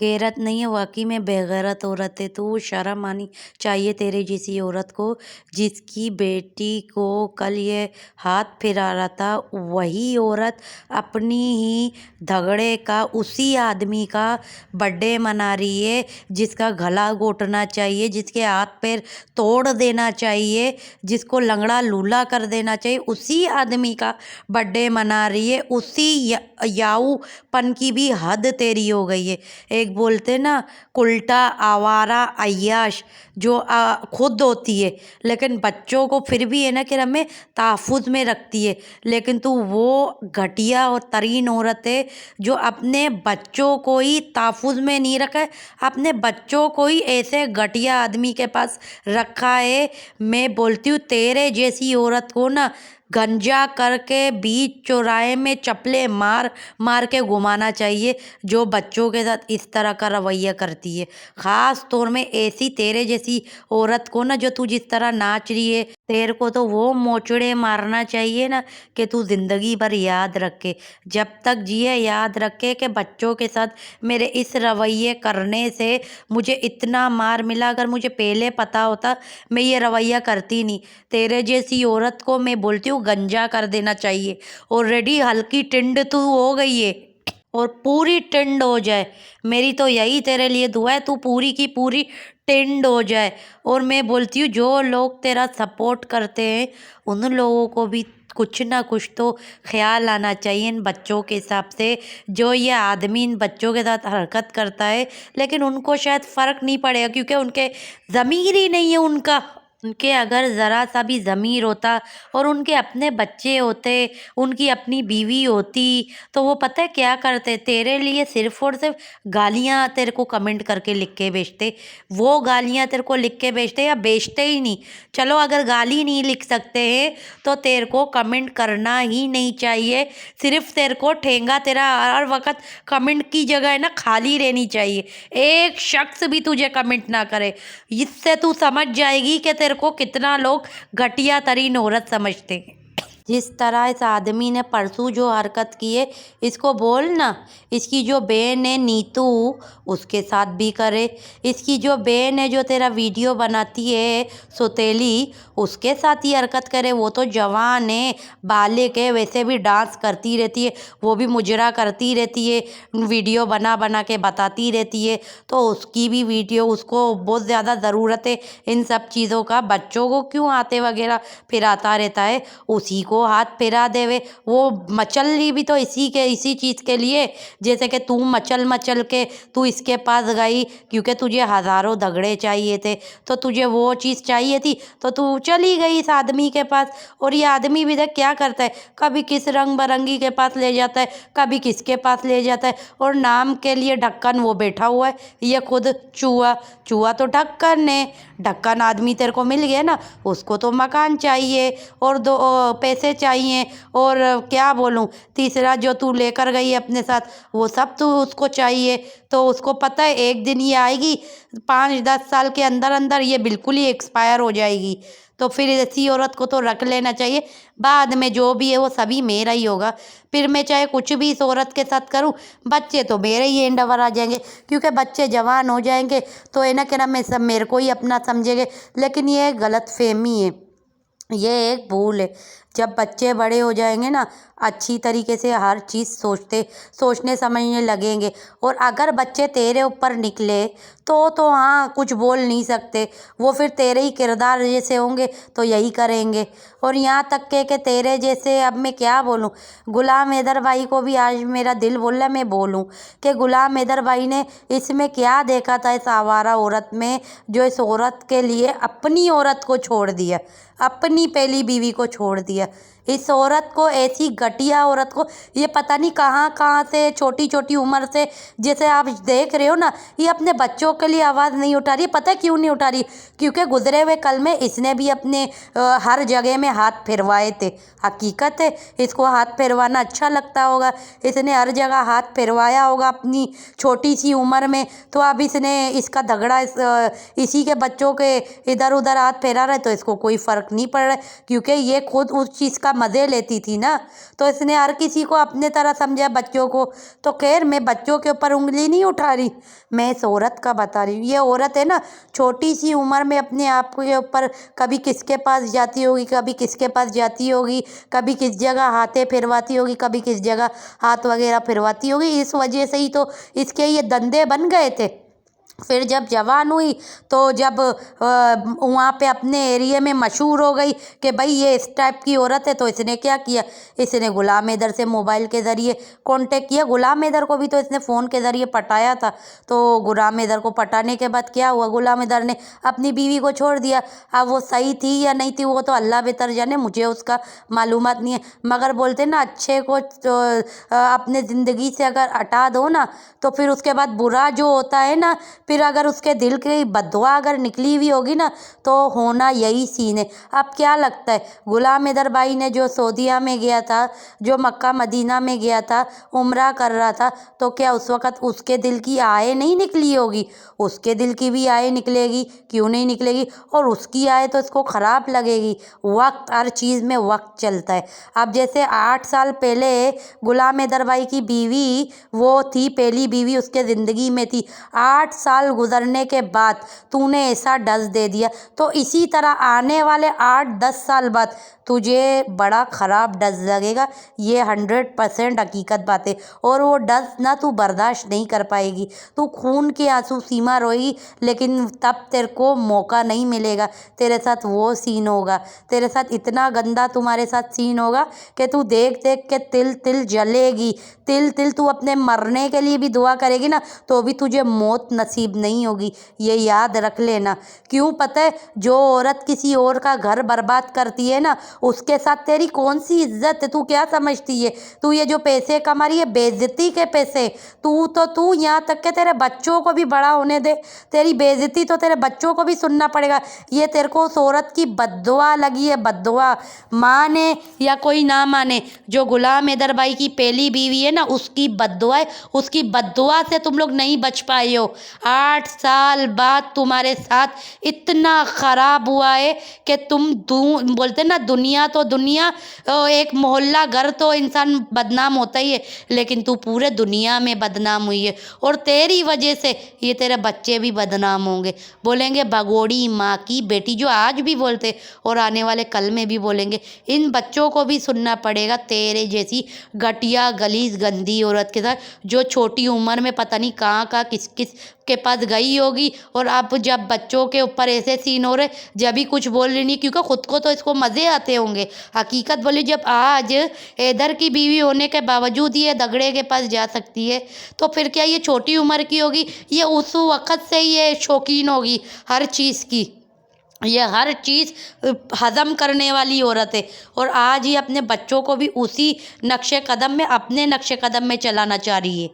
गैरत नहीं है, वाकई में बेगैरत औरत है। तो शर्म आनी चाहिए तेरे जैसी औरत को, जिसकी बेटी को कल ये हाथ फिरा रहा था वही औरत अपनी ही झगड़े का उसी आदमी का बर्थडे मना रही है, जिसका गला घोटना चाहिए, जिसके हाथ पैर तोड़ देना चाहिए, जिसको लंगड़ा लूला कर देना चाहिए, उसी आदमी का बर्थडे मना रही है। उसी याऊपन की भी हद तेरी हो गई है। एक बोलते ना उल्टा आवारा अय्याश, जो खुद होती है लेकिन बच्चों को फिर भी है ना कि हमें तहफ़्फ़ुज़ में रखती है, लेकिन तू वो घटिया और तरीन औरत है जो अपने बच्चों को ही तहफ़्फ़ुज़ में नहीं रखा है, अपने बच्चों को ही ऐसे घटिया आदमी के पास रखा है। मैं बोलती हूँ तेरे जैसी औरत को ना गंजा करके बीच चौराहे में चप्पलें मार मार के घुमाना चाहिए, जो बच्चों के साथ इस तरह का रवैया करती है। ख़ास तौर में ऐसी तेरे जैसी औरत को ना, जो तू जिस तरह नाच रही है, तेरे को तो वो मोचड़े मारना चाहिए ना कि तू ज़िंदगी भर याद रखे, जब तक जिए याद रखे कि बच्चों के साथ मेरे इस रवैये करने से मुझे इतना मार मिला। अगर मुझे पहले पता होता मैं ये रवैया करती नहीं। तेरे जैसी औरत को मैं बोलती हूँ गंजा कर देना चाहिए। ऑलरेडी हल्की टिंड तू हो गई है और पूरी टिंड हो जाए। मेरी तो यही तेरे लिए दुआ है, तू पूरी की पूरी टिंड हो जाए। और मैं बोलती हूँ जो लोग तेरा सपोर्ट करते हैं उन लोगों को भी कुछ ना कुछ तो ख्याल आना चाहिए इन बच्चों के हिसाब से। जो ये आदमी इन बच्चों के साथ हरकत करता है, लेकिन उनको शायद फ़र्क नहीं पड़ेगा क्योंकि उनके ज़मीर ही नहीं है उनका। उनके अगर ज़रा सा भी ज़मीर होता और उनके अपने बच्चे होते, उनकी अपनी बीवी होती, तो वो पता है क्या करते, तेरे लिए सिर्फ़ और सिर्फ गालियाँ तेरे को कमेंट करके लिख के भेजते। वो गालियाँ तेरे को लिख के भेजते या भेजते ही नहीं। चलो अगर गाली नहीं लिख सकते हैं तो तेरे को कमेंट करना ही नहीं चाहिए। सिर्फ तेरे को ठेंगा तेरा हर वक्त कमेंट की जगह है ना खाली रहनी चाहिए, एक शख्स भी तुझे कमेंट ना करे। इससे तू समझ जाएगी कि तेरे को कितना लोग घटिया तरीन औरत समझते हैं। जिस तरह इस आदमी ने परसों जो हरकत की है, इसको बोल ना इसकी जो बहन है नीतू उसके साथ भी करे। इसकी जो बहन है जो तेरा वीडियो बनाती है सौतेली, उसके साथ ही हरकत करे। वो तो जवान है, बालिग है, वैसे भी डांस करती रहती है, वो भी मुजरा करती रहती है, वीडियो बना बना के बताती रहती है। तो उसकी भी वीडियो, उसको बहुत ज़्यादा ज़रूरत है इन सब चीज़ों का। बच्चों को क्यों आते वगैरह फिराता रहता है, उसी को हाथ फिरा देवे। वो मचल रही भी तो इसी चीज़ के लिए, जैसे कि तू मचल मचल के तू इसके पास गई क्योंकि तुझे हज़ारों दगड़े चाहिए थे, तो तुझे वो चीज़ चाहिए थी तो तू चली गई इस आदमी के पास। और ये आदमी भी देख क्या करता है, कभी किस रंग बरंगी के पास ले जाता है, कभी किसके पास ले जाता है, और नाम के लिए ढक्कन वो बैठा हुआ है, ये खुद चूहा। चूहा तो ढक्कन है, ढक्कन आदमी तेरे को मिल गया ना, उसको तो मकान चाहिए और दो पैसे चाहिए, और क्या बोलूँ, तीसरा जो तू लेकर गई अपने साथ वो सब तो उसको चाहिए। तो उसको पता है एक दिन ये आएगी 5-10 साल के अंदर अंदर ये बिल्कुल ही एक्सपायर हो जाएगी। तो फिर ऐसी औरत को तो रख लेना चाहिए, बाद में जो भी है वो सभी मेरा ही होगा। फिर मैं चाहे कुछ भी इस औरत के साथ करूं, बच्चे तो मेरे ही एंड ओवर आ जाएंगे, क्योंकि बच्चे जवान हो जाएंगे तो है ना कि ना मैं सब मेरे को ही अपना समझेंगे। लेकिन ये गलत फहमी है, ये एक भूल है। जब बच्चे बड़े हो जाएंगे ना, अच्छी तरीके से हर चीज़ सोचने समझने लगेंगे। और अगर बच्चे तेरे ऊपर निकले तो हाँ कुछ बोल नहीं सकते, वो फिर तेरे ही किरदार जैसे होंगे तो यही करेंगे। और यहाँ तक के तेरे जैसे, अब मैं क्या बोलूँ, गुलाम हैदर भाई को भी आज मेरा दिल बोल रहा है मैं बोलूँ कि गुलाम हैदर भाई ने इसमें क्या देखा था इस आवारा औरत में, जो इस औरत के लिए अपनी औरत को छोड़ दिया, अपनी पहली बीवी को छोड़ दिया। इस औरत को, ऐसी घटिया औरत को, ये पता नहीं कहाँ कहाँ से छोटी छोटी उम्र से, जैसे आप देख रहे हो ना, ये अपने बच्चों के लिए आवाज़ नहीं उठा रही। पता है क्यों नहीं उठा रही? क्योंकि गुजरे हुए कल में इसने भी अपने हर जगह में हाथ फिरवाए थे। हकीकत है, इसको हाथ फिरवाना अच्छा लगता होगा, इसने हर जगह हाथ फिरवाया होगा अपनी छोटी सी उम्र में। तो अब इसने इसका झगड़ा इसी के बच्चों के इधर उधर हाथ फेरा रहा है तो इसको कोई फ़र्क नहीं पड़ रहा है, क्योंकि ये खुद उस चीज़ का کا مزے لیتی تھی نا، تو اس نے ہر کسی کو اپنے طرح سمجھا، بچوں کو۔ تو خیر میں بچوں کے اوپر انگلی نہیں اٹھا رہی، میں اس عورت کا بتا رہی ہوں۔ یہ عورت ہے نا، چھوٹی سی عمر میں اپنے آپ کے اوپر کبھی کس کے پاس جاتی ہوگی، کبھی کس کے پاس جاتی ہوگی، کبھی کس جگہ ہاتھیں پھرواتی ہوگی، کبھی کس جگہ ہاتھ وغیرہ پھرواتی ہوگی۔ اس وجہ سے ہی تو اس کے یہ دندے بن گئے تھے۔ پھر جب جوان ہوئی تو جب وہاں پہ اپنے ایریے میں مشہور ہو گئی کہ بھائی یہ اس ٹائپ کی عورت ہے، تو اس نے کیا کیا، اس نے غلام حیدر سے موبائل کے ذریعے کانٹیکٹ کیا۔ غلام حیدر کو بھی تو اس نے فون کے ذریعے پٹایا تھا۔ تو غلام حیدر کو پٹانے کے بعد کیا ہوا، غلام حیدر نے اپنی بیوی کو چھوڑ دیا۔ اب وہ صحیح تھی یا نہیں تھی وہ تو اللہ بہتر جانے، مجھے اس کا معلومات نہیں ہے، مگر بولتے نا اچھے کو اپنے زندگی سے اگر ہٹا دو نا تو پھر اس کے بعد برا جو ہوتا ہے نا، پھر اگر اس کے دل کی بد دعا اگر نکلی ہوئی ہوگی نا تو ہونا یہی سین ہے۔ اب کیا لگتا ہے غلام حیدر بھائی نے جو سعودیہ میں گیا تھا، جو مکہ مدینہ میں گیا تھا، عمرہ کر رہا تھا، تو کیا اس وقت اس کے دل کی آہیں نہیں نکلی ہوگی؟ اس کے دل کی بھی آہیں نکلے گی، کیوں نہیں نکلے گی؟ اور اس کی آہیں تو اس کو خراب لگے گی۔ وقت، ہر چیز میں وقت چلتا ہے۔ اب جیسے 8 سال پہلے غلام حیدر بھائی کی بیوی وہ تھی، پہلی بیوی اس کے زندگی میں تھی، 8 سال گزرنے کے بعد تو نے ایسا ڈس دے دیا، تو اسی طرح آنے والے 8-10 سال بعد تجھے بڑا خراب ڈس لگے گا۔ یہ 100% حقیقت بات ہے، اور وہ ڈس نہ تو برداشت نہیں کر پائے گی، تو خون کے آنسو سیما روئے گی، لیکن تب تیرے کو موقع نہیں ملے گا۔ تیرے ساتھ وہ سین ہوگا، تیرے ساتھ اتنا گندا تمہارے ساتھ سین ہوگا کہ تو دیکھ دیکھ کے تل تل جلے گی، تل تل۔ تو اپنے مرنے کے لیے بھی دعا کرے گی نا تو بھی تجھے موت نصیب نہیں ہوگی، یہ یاد رکھ لینا۔ کیوں پتہ ہے، جو عورت کسی اور کا گھر برباد کرتی ہے نا، اس کے ساتھ تیری کون سی عزت ہے؟ تو کیا سمجھتی ہے تو یہ جو پیسے کما رہی ہے، بے عزتی کے پیسے؟ تو یہاں تک کہ تیرے بچوں کو بھی بڑا ہونے دے، تیری بے عزتی تو تیرے بچوں کو بھی سننا پڑے گا۔ یہ تیرے کو اس عورت کی بد دعا لگی ہے، بد دعا، مانے یا کوئی نہ مانے۔ جو غلام حیدر بھائی کی پہلی بیوی ہے نا، اس کی بد دعا ہے، اس کی بد دعا سے تم لوگ نہیں بچ پائے ہو۔ 8 سال بعد تمہارے ساتھ اتنا خراب ہوا ہے کہ تم بولتے نا دنیا تو دنیا، ایک محلہ گھر تو انسان بدنام ہوتا ہی ہے، لیکن تو پورے دنیا میں بدنام ہوئی ہے، اور تیری وجہ سے یہ تیرے بچے بھی بدنام ہوں گے۔ بولیں گے بھگوڑی ماں کی بیٹی، جو آج بھی بولتے اور آنے والے کل میں بھی بولیں گے۔ ان بچوں کو بھی سننا پڑے گا تیرے جیسی گھٹیا گلیز گندی عورت کے ساتھ، جو چھوٹی عمر میں پتہ نہیں کہاں کس کس کے پاس گئی ہوگی، اور اب جب بچوں کے اوپر ایسے سین ہو رہے جب ہی کچھ بول رہی نہیں، کیونکہ خود کو تو اس کو مزے آتے ہوں گے۔ حقیقت بولی، جب آج حیدر کی بیوی ہونے کے باوجود یہ دگڑے کے پاس جا سکتی ہے، تو پھر کیا یہ چھوٹی عمر کی ہوگی؟ یہ اس وقت سے یہ شوقین ہوگی ہر چیز کی، یہ ہر چیز ہضم کرنے والی عورت ہے، اور آج یہ اپنے بچوں کو بھی اسی نقش قدم میں، اپنے نقش قدم میں چلانا چاہ رہی ہے۔